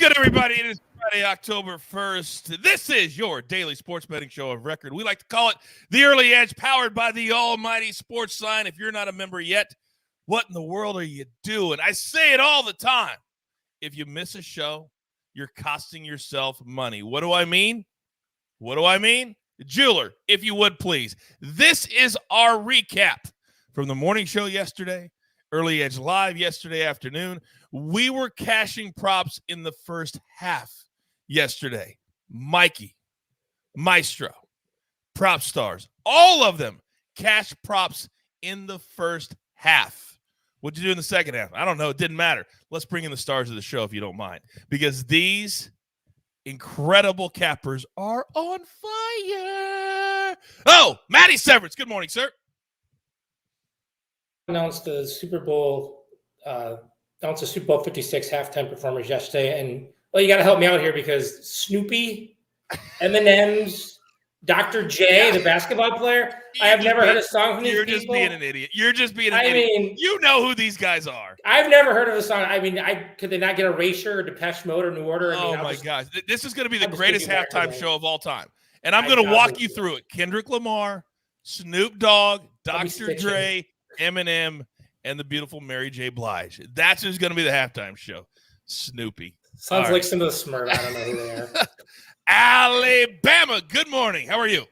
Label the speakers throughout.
Speaker 1: good, everybody? It is Friday, October 1st. This is your daily sports betting show of record. We like to call it The Early Edge, powered by the almighty SportsLine. If you're not a member yet, what in the world are you doing? I say it all the time. If you miss a show, you're costing yourself money. What do I mean? Jeweler, if you would, please. This is our recap from the morning show yesterday, Early Edge Live yesterday afternoon. We were cashing props in the first half yesterday. Mikey, Maestro, Prop Stars, all of them cash props in the first half. What'd you do in the second half? I don't know. It didn't matter. Let's bring in the stars of the show if you don't mind, because these incredible cappers are on fire. Oh, Matty Severance. Good morning, sir.
Speaker 2: Announced the Super Bowl 56 halftime performers yesterday, and you got to help me out here because Snoopy, M&M's, Dr. J, the basketball player. I have never heard a song from these people.
Speaker 1: You're just being an idiot. I mean, you know who these guys are.
Speaker 2: I've never heard of a song. I mean, could they not get Erasure or Depeche Mode or New Order?
Speaker 1: My gosh. This is going to be the greatest halftime show of all time. And I'm going to walk you through it. Kendrick Lamar, Snoop Dogg, Dr. Dre, Eminem, and the beautiful Mary J. Blige. That's who's going to be the halftime show. Snoopy.
Speaker 2: Sounds like some of the Smurf. I don't know who they are.
Speaker 1: Alabama, good morning. How are you?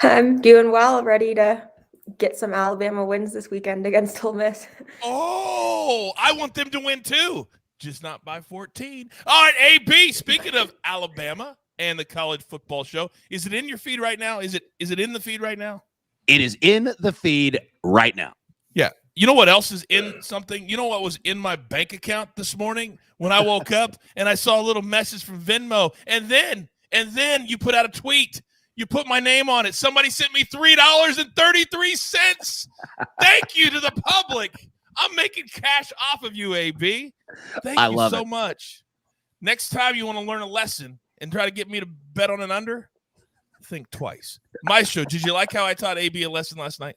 Speaker 3: I'm doing well, ready to get some Alabama wins this weekend against Ole Miss.
Speaker 1: Oh, I want them to win too, just not by 14. All right, AB, speaking of Alabama and the college football show, is it in your feed right now? Is it in the feed right now?
Speaker 4: It is in the feed right now.
Speaker 1: Yeah. You know what else is in something? You know what was in my bank account this morning when I woke up and I saw a little message from Venmo, and then you put out a tweet. You put my name on it. Somebody sent me $3.33. Thank you to the public. I'm making cash off of you, AB. Thank you so much. Next time you want to learn a lesson and try to get me to bet on an under, think twice. Maestro, did you like how I taught AB a lesson last night?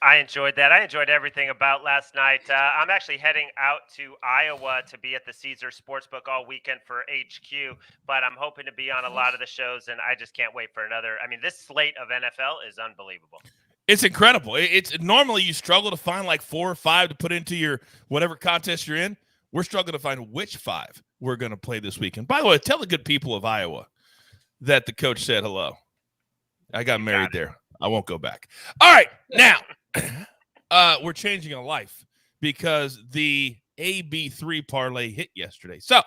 Speaker 5: I enjoyed that. I enjoyed everything about last night. I'm actually heading out to Iowa to be at the Caesar Sportsbook all weekend for HQ, but I'm hoping to be on a lot of the shows, and I just can't wait for another. I mean, this slate of NFL is unbelievable.
Speaker 1: It's incredible. It's normally you struggle to find like 4 or 5 to put into your whatever contest you're in. We're struggling to find which 5 we're going to play this weekend. By the way, tell the good people of Iowa that the coach said hello. I got married there. I won't go back. All right, now. We're changing a life because the AB3 parlay hit yesterday. So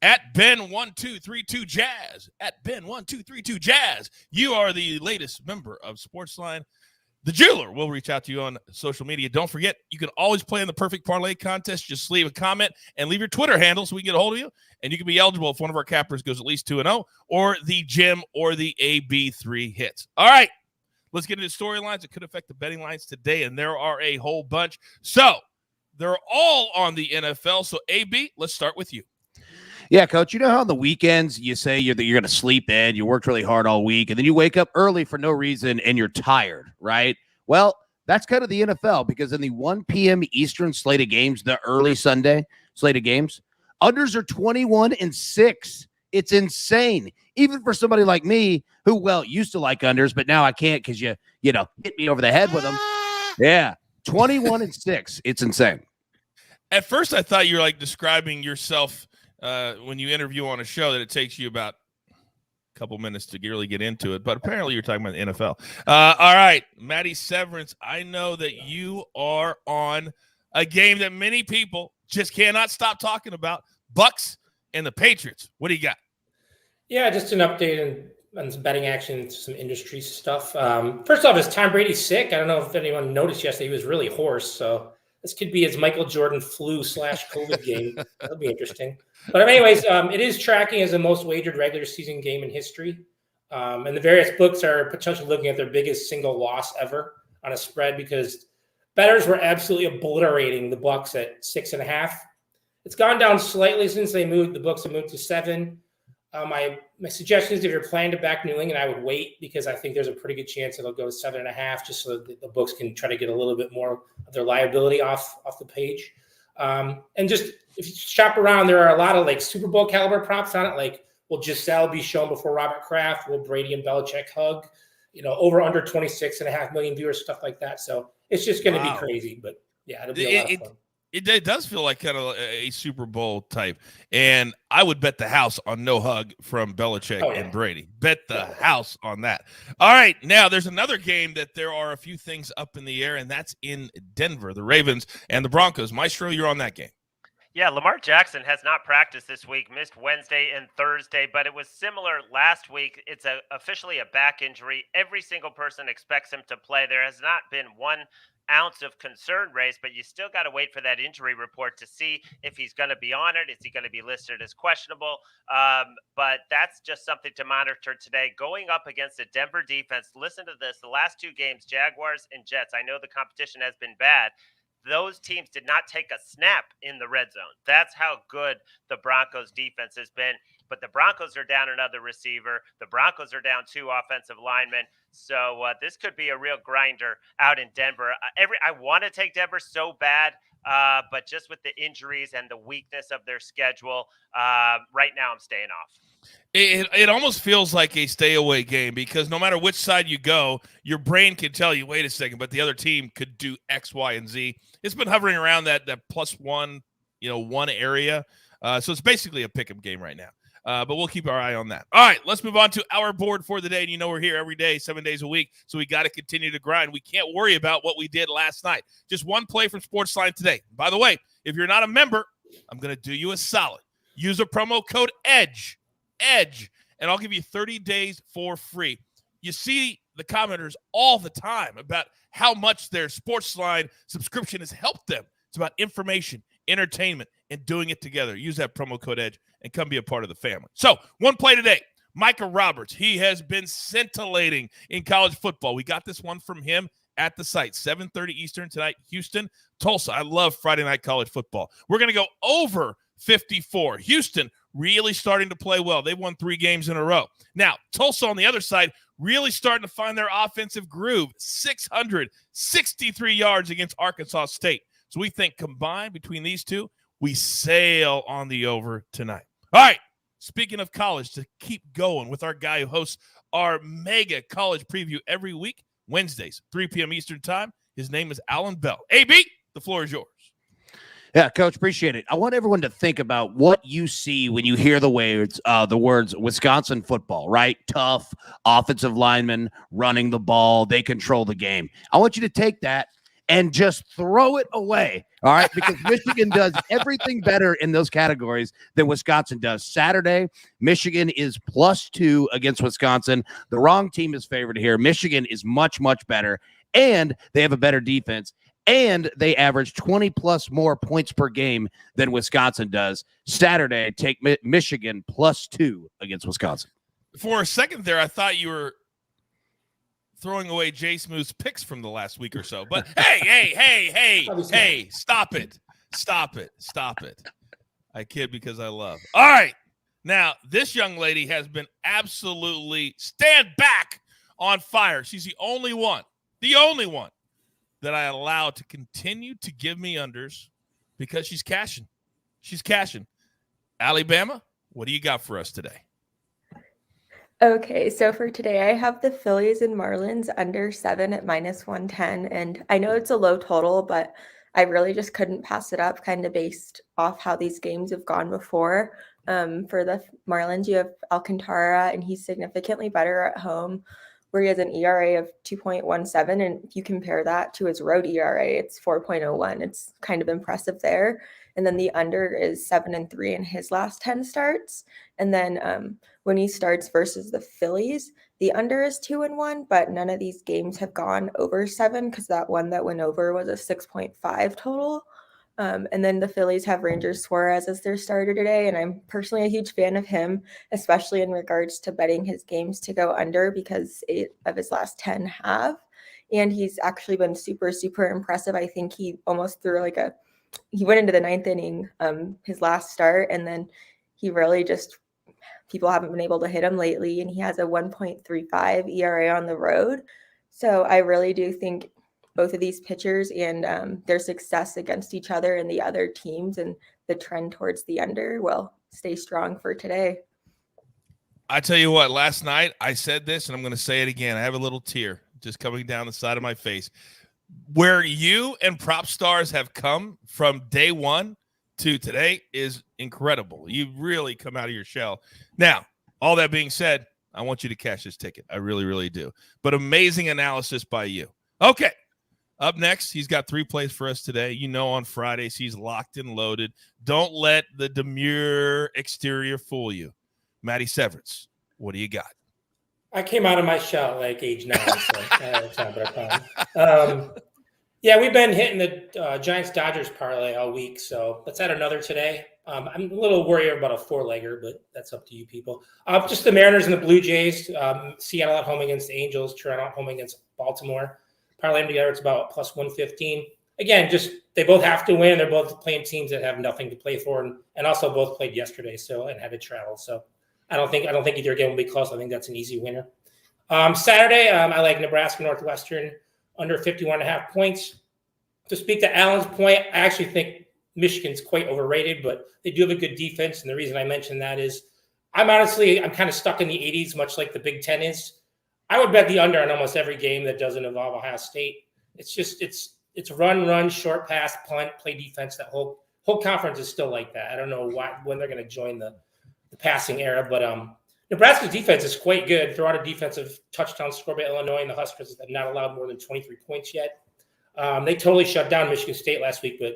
Speaker 1: at Ben1232Jazz, you are the latest member of SportsLine. The jeweler will reach out to you on social media. Don't forget, you can always play in the perfect parlay contest. Just leave a comment and leave your Twitter handle so we can get a hold of you. And you can be eligible if one of our cappers goes at least 2-0 or the Jim or the AB3 hits. All right. Let's get into storylines that could affect the betting lines today, and there are a whole bunch. So they're all on the NFL. So, AB, let's start with you.
Speaker 4: Yeah, Coach, you know how on the weekends you say you're going to sleep in, you worked really hard all week, and then you wake up early for no reason and you're tired, right? Well, that's kind of the NFL, because in the 1 p.m. Eastern slate of games, the early Sunday slate of games, unders are 21-6. It's insane. Even for somebody like me who, used to like unders, but now I can't because you hit me over the head with them. Yeah, 21-6. It's insane.
Speaker 1: At first, I thought you were like describing yourself when you interview on a show that it takes you about a couple minutes to really get into it. But apparently, you're talking about the NFL. All right, Matty Severance, I know that you are on a game that many people just cannot stop talking about, Bucks and the Patriots. What do you got?
Speaker 2: Yeah, just an update on some betting action, some industry stuff. First off, is Tom Brady sick? I don't know if anyone noticed yesterday. He was really hoarse. So this could be his Michael Jordan flu/COVID game. That'll be interesting. But anyways, it is tracking as the most wagered regular season game in history. And the various books are potentially looking at their biggest single loss ever on a spread, because bettors were absolutely obliterating the Bucks at 6.5. It's gone down slightly since they moved. The books have moved to 7. My suggestion is, if you're planning to back New England, I would wait, because I think there's a pretty good chance it'll go 7.5, just so that the books can try to get a little bit more of their liability off the page. And just if you shop around, there are a lot of like Super Bowl caliber props on it. Like, will Giselle be shown before Robert Kraft? Will Brady and Belichick hug? Over under 26.5 million viewers, stuff like that. So it's just going to be crazy. But yeah, it'll be a lot of fun.
Speaker 1: It does feel like kind of a Super Bowl type. And I would bet the house on no hug from Belichick and Brady. Bet the house on that. All right. Now, there's another game that there are a few things up in the air, and that's in Denver, the Ravens and the Broncos. Maestro, you're on that game.
Speaker 5: Yeah, Lamar Jackson has not practiced this week, missed Wednesday and Thursday, but it was similar last week. It's officially a back injury. Every single person expects him to play. There has not been 1 ounce of concern raised, but you still got to wait for that injury report to see if he's going to be on it. Is he going to be listed as questionable? But that's just something to monitor today. Going up against a Denver defense, listen to this. The last 2 games, Jaguars and Jets, I know the competition has been bad. Those teams did not take a snap in the red zone. That's how good the Broncos defense has been. But the Broncos are down another receiver. The Broncos are down 2 offensive linemen. So this could be a real grinder out in Denver. I want to take Denver so bad, but just with the injuries and the weakness of their schedule, right now I'm staying off.
Speaker 1: It almost feels like a stay away game because no matter which side you go, your brain can tell you, wait a second, but the other team could do X, Y, and Z. It's been hovering around that +1, 1 area. So it's basically a pick'em game right now. But we'll keep our eye on that. All right, let's move on to our board for the day. And we're here every day, 7 days a week, so we got to continue to grind. We can't worry about what we did last night. Just one play from SportsLine today. By the way, if you're not a member, I'm going to do you a solid. Use a promo code EDGE, and I'll give you 30 days for free. You see the commenters all the time about how much their SportsLine subscription has helped them. It's about information, entertainment, and doing it together. Use that promo code EDGE and come be a part of the family. So, one play today, Micah Roberts. He has been scintillating in college football. We got this one from him at the site, 7:30 Eastern tonight, Houston, Tulsa. I love Friday night college football. We're going to go over 54. Houston really starting to play well. They've won 3 games in a row. Now, Tulsa on the other side, really starting to find their offensive groove. 663 yards against Arkansas State. So we think combined between these two, we sail on the over tonight. All right, speaking of college, to keep going with our guy who hosts our mega college preview every week, Wednesdays, 3 p.m. Eastern time. His name is Allan Bell. AB, the floor is yours.
Speaker 4: Yeah, Coach, appreciate it. I want everyone to think about what you see when you hear the words Wisconsin football, right? Tough, offensive linemen running the ball. They control the game. I want you to take that and just throw it away, all right? Because Michigan does everything better in those categories than Wisconsin does. Saturday, Michigan is +2 against Wisconsin. The wrong team is favored here. Michigan is much, much better, and they have a better defense, and they average 20-plus more points per game than Wisconsin does. Saturday, take Michigan +2 against Wisconsin.
Speaker 1: For a second there, I thought you were throwing away Jay Smooth's picks from the last week or so. But hey, stop it. I kid because I love. All right. Now, this young lady has been absolutely stand back on fire. She's the only one that I allow to continue to give me unders because she's cashing. Alabama, what do you got for us today?
Speaker 3: Okay, so for today, I have the Phillies and Marlins under 7 at -110. And I know it's a low total, but I really just couldn't pass it up kind of based off how these games have gone before. For the Marlins, you have Alcantara, and he's significantly better at home, where he has an ERA of 2.17. And if you compare that to his road ERA, it's 4.01. It's kind of impressive there. And then the under is 7-3 in his last 10 starts. And then when he starts versus the Phillies, the under is 2-1, but none of these games have gone over 7 because that one that went over was a 6.5 total. And then the Phillies have Ranger Suarez as their starter today. And I'm personally a huge fan of him, especially in regards to betting his games to go under because 8 of his last 10 have. And he's actually been super, super impressive. I think he almost threw he went into the 9th inning, his last start, and then he really just, people haven't been able to hit him lately, and he has a 1.35 ERA on the road. So I really do think both of these pitchers and their success against each other and the other teams, and the trend towards the under will stay strong for today.
Speaker 1: I tell you what, last night I said this, and I'm going to say it again. I have a little tear just coming down the side of my face. Where you and Prop Stars have come from day one to today is incredible. You really come out of your shell. Now, all that being said, I want you to cash this ticket. I really, really do. But amazing analysis by you. Okay. Up next, he's got 3 plays for us today. You know, on Fridays, he's locked and loaded. Don't let the demure exterior fool you. Matty Severance, what do you got?
Speaker 2: I came out of my shell at like age 9, so it's not a problem. Yeah, we've been hitting the Giants-Dodgers parlay all week, so let's add another today. I'm a little worried about a 4-legger, but that's up to you people. Just the Mariners and the Blue Jays. Seattle at home against the Angels. Toronto at home against Baltimore. Parlay them together, it's about plus 115. Again, just they both have to win. They're both playing teams that have nothing to play for, and also both played yesterday, and had to travel. So I don't think either game will be close. I think that's an easy winner. Saturday, I like Nebraska Northwestern under 51.5 points. To speak to Allan's point, I actually think Michigan's quite overrated, but they do have a good defense. And the reason I mention that is I'm kind of stuck in the 80s, much like the Big Ten is. I would bet the under on almost every game that doesn't involve Ohio State. It's run, short pass, punt, play defense. That whole conference is still like that. I don't know when they're going to join the passing era, but Nebraska's defense is quite good. Throw out a defensive touchdown score by Illinois, and the Huskers have not allowed more than 23 points yet. They totally shut down Michigan State last week, but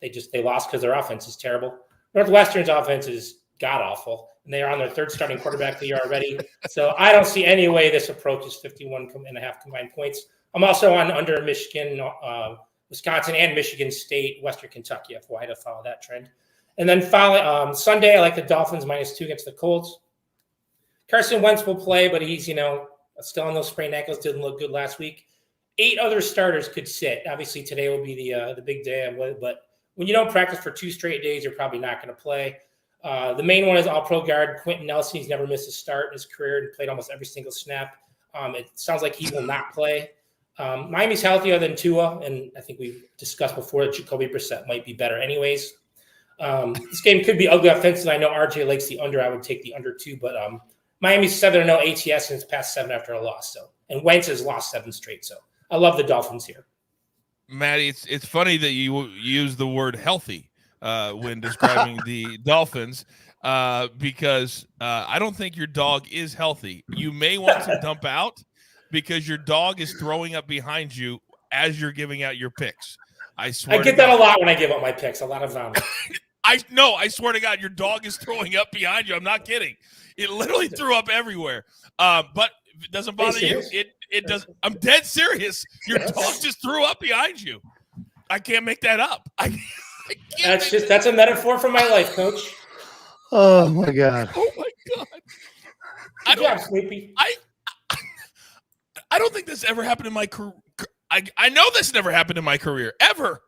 Speaker 2: they lost because their offense is terrible. Northwestern's offense is god-awful, and they are on their 3rd starting quarterback of the year already. So I don't see any way this approaches 51.5 combined points. I'm also on under Michigan, Wisconsin, and Michigan State, Western Kentucky, FYI, to follow that trend. And then Sunday, I like the Dolphins -2 against the Colts. Carson Wentz will play, but he's, still on those sprained ankles. Didn't look good last week. 8 other starters could sit. Obviously, today will be the big day. But when you don't practice for 2 straight days, you're probably not going to play. The main one is all-pro guard Quentin Nelson. He's never missed a start in his career and played almost every single snap. It sounds like he will not play. Miami's healthier than Tua, and I think we've discussed before that Jacoby Brissett might be better anyways. This game could be ugly offensively. I know RJ likes the under. I would take the under too, but Miami's 7-0 ATS and it's past 7 after a loss. So, and Wentz has lost 7 straight. So I love the Dolphins here.
Speaker 1: Matty, it's funny that you use the word healthy when describing the Dolphins because I don't think your dog is healthy. You may want to dump out because your dog is throwing up behind you as you're giving out your picks. I swear.
Speaker 2: I get that a lot when I give up my picks. A lot of vomit.
Speaker 1: I swear to God, your dog is throwing up behind you. I'm not kidding. It literally threw up everywhere. But if it doesn't bother you, it does. I'm dead serious. Your dog just threw up behind you. I can't make that up.
Speaker 2: That's a metaphor for my life, Coach.
Speaker 4: Oh my God.
Speaker 1: Oh my God.
Speaker 2: Good job, Sleepy.
Speaker 1: I don't think this ever happened in my career. I know this never happened in my career. Ever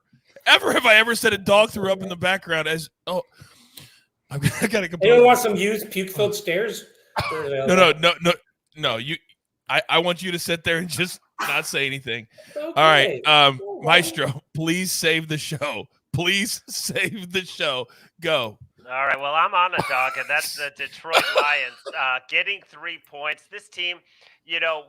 Speaker 1: have I ever said a dog threw up in the background as I gotta complain.
Speaker 2: Anyone want some used puke-filled stairs?
Speaker 1: No. I want you to sit there and just not say anything.
Speaker 2: Okay.
Speaker 1: All right. Maestro, please save the show. Please save the show. Go.
Speaker 5: All right. Well, I'm on a dog, and that's the Detroit Lions getting 3 points. This team,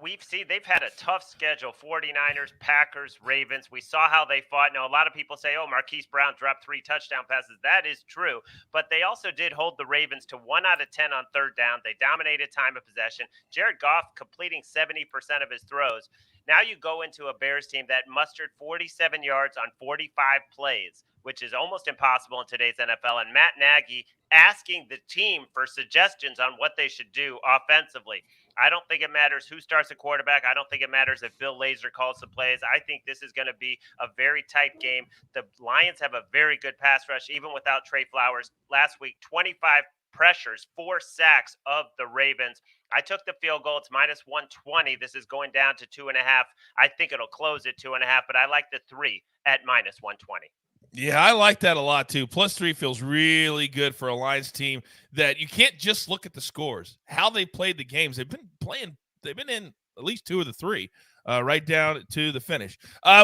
Speaker 5: we've seen they've had a tough schedule. 49ers, Packers, Ravens. We saw how they fought. Now, a lot of people say, Marquise Brown dropped 3 touchdown passes. That is true. But they also did hold the Ravens to 1 out of 10 on 3rd down. They dominated time of possession. Jared Goff completing 70% of his throws. Now you go into a Bears team that mustered 47 yards on 45 plays, which is almost impossible in today's NFL. And Matt Nagy asking the team for suggestions on what they should do offensively. I don't think it matters who starts a quarterback. I don't think it matters if Bill Lazor calls the plays. I think this is going to be a very tight game. The Lions have a very good pass rush, even without Trey Flowers. Last week, 25 pressures, 4 sacks of the Ravens. I took the field goal. It's -120. This is going down to 2.5. I think it'll close at 2.5, but I like the 3 at -120.
Speaker 1: Yeah, I like that a lot too. +3 feels really good for a Lions team that you can't just look at the scores. How they played the games. They've been in at least 2 of the 3. Right down to the finish.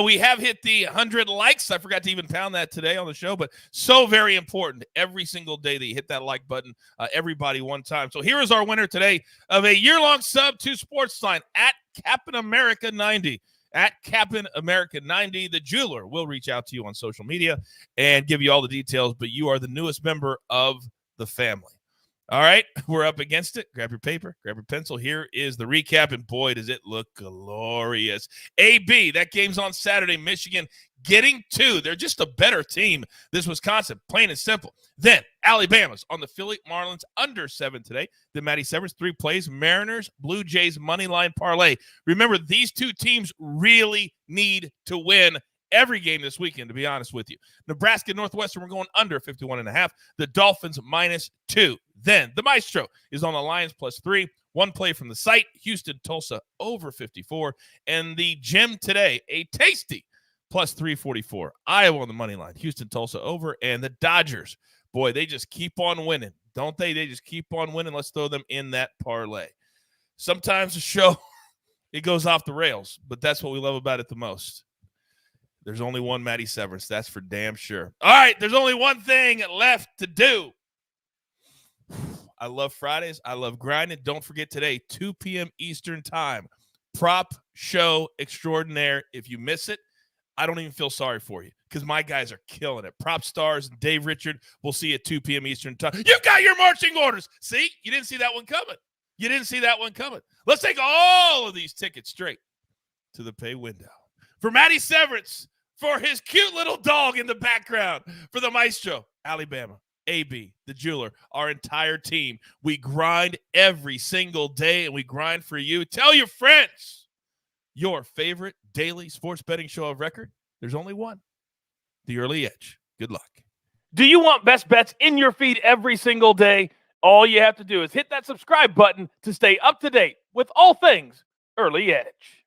Speaker 1: We have hit the 100 likes. I forgot to even pound that today on the show, but so very important. Every single day that you hit that like button, everybody one time. So here is our winner today of a year-long sub to SportsLine at Cap'n America 90. At Cap'n America 90, the jeweler will reach out to you on social media and give you all the details, but you are the newest member of the family. All right, we're up against it. Grab your paper, grab your pencil. Here is the recap, and boy, does it look glorious. AB, that game's on Saturday. Michigan getting 2. They're just a better team. This Wisconsin, plain and simple. Then Alabama's on the Philly Marlins under 7 today. Then Matty Severance, 3 plays. Mariners, Blue Jays, money line parlay. Remember, these 2 teams really need to win every game this weekend, to be honest with you. Nebraska, Northwestern, we're going under 51.5. The Dolphins -2. Then the Maestro is on the Lions +3. 1 play from the site. Houston, Tulsa over 54. And the gym today, a tasty +344. Iowa on the money line. Houston, Tulsa over. And the Dodgers, boy, they just keep on winning, don't they? They just keep on winning. Let's throw them in that parlay. Sometimes the show, it goes off the rails, but that's what we love about it the most. There's only one Matty Severance. That's for damn sure. All right, there's only one thing left to do. I love Fridays. I love grinding. Don't forget today, 2 p.m. Eastern time, prop show extraordinaire. If you miss it, I don't even feel sorry for you because my guys are killing it. Prop Stars, Dave Richard, we'll see you at 2 p.m. Eastern time. You got your marching orders. See, you didn't see that one coming. You didn't see that one coming. Let's take all of these tickets straight to the pay window. For Matty Severance, for his cute little dog in the background, for the Maestro, Alabama, AB, the jeweler, our entire team. We grind every single day, and we grind for you. Tell your friends your favorite daily sports betting show of record. There's only one, The Early Edge. Good luck.
Speaker 6: Do you want best bets in your feed every single day? All you have to do is hit that subscribe button to stay up to date with all things Early Edge.